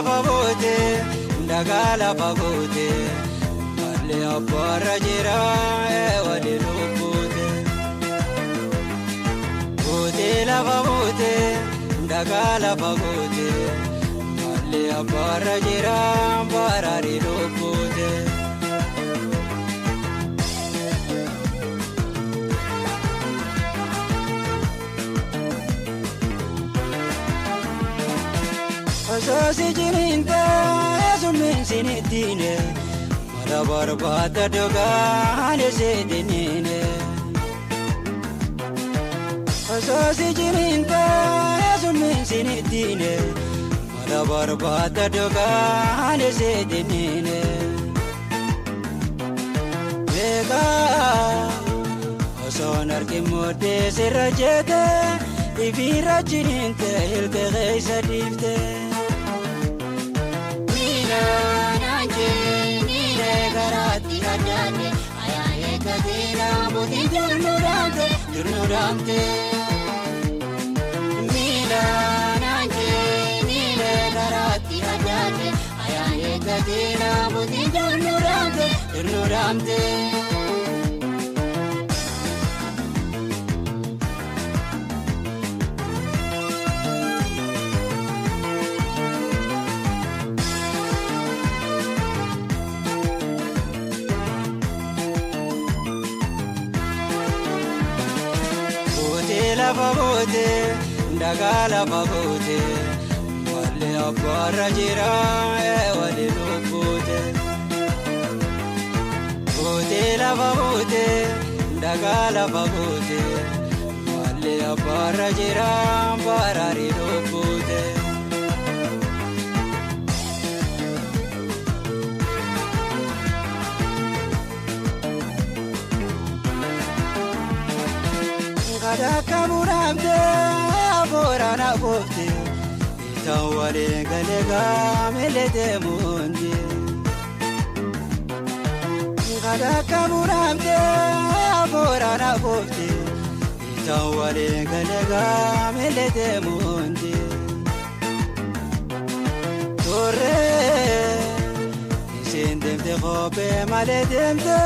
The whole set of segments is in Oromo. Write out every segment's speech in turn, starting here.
fagote, ndagala fagote, male abara jira wali lukute. Gote la fagote, ndagala fagote, male abara jira barari lukute. Asasi jirinta sumin sinitine malabar bata doga hane sedinine. Asasi jirinta sumin sinitine malabar bata doga hane sedinine. Lega osonar kimode serajete ifira jirinta hilke geisa difte. Nile garati hajate, ayaye kadina budi jurnurante. Mila nanje, nile garati hajate, ayaye kadina budi jurnurante. Fagote, ndagala fagote, male abara jira wali lukute. Gote la fagote, ndagala fagote, male abara jira barari lukute. Kadaka muramte aborana bofte itawale galega melete mundi. Kadaka muramte aborana bofte itawale galega melete mundi. Torre isindemte khope maledemte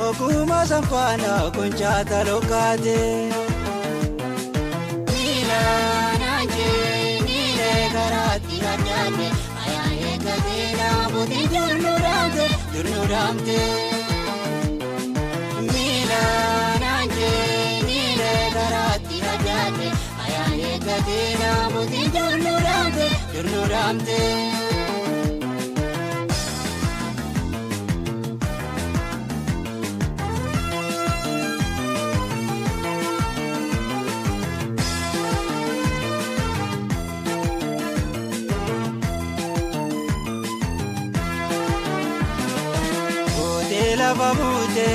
okuma sampana kunchata lokate. Nile garati hajate, ayaye kadina budi jurnurante. Mila nanje, nile garati hajate, ayaye kadina budi jurnurante. Fagote,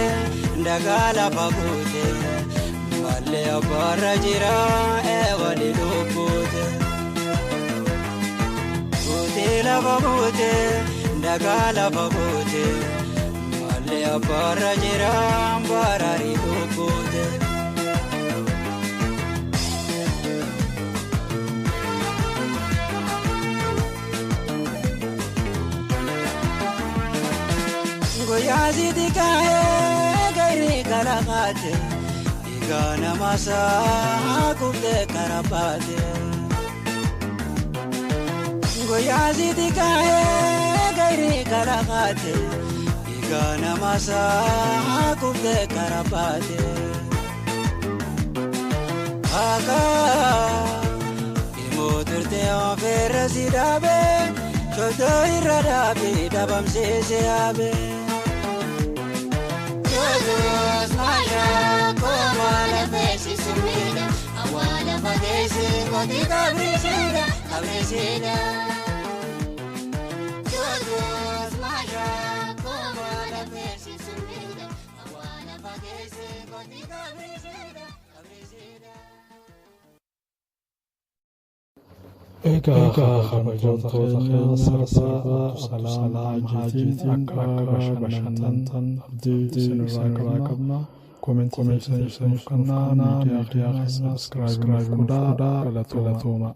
ndagala fagote, male abara jira wali lukute. Gote la fagote, ndagala fagote, male abara jira barari lukute. Goyazi dikaye gairi kalakate, digana masa kubde karapate. Goyazi dikaye gairi kalakate, digana masa kubde karapate. Aka imoturte afera sidabe, chodo iradabe dabam seabe. Todos maya como la besi sumida, awala bagesi godi cabrisida. Todos maya como la besi sumida, awala bagesi godi cabrisida. Ega khabajoota sarba salam hajitin akka bashantan abdi sinurraa qabna comment section kanna media subscribe kuda galatooma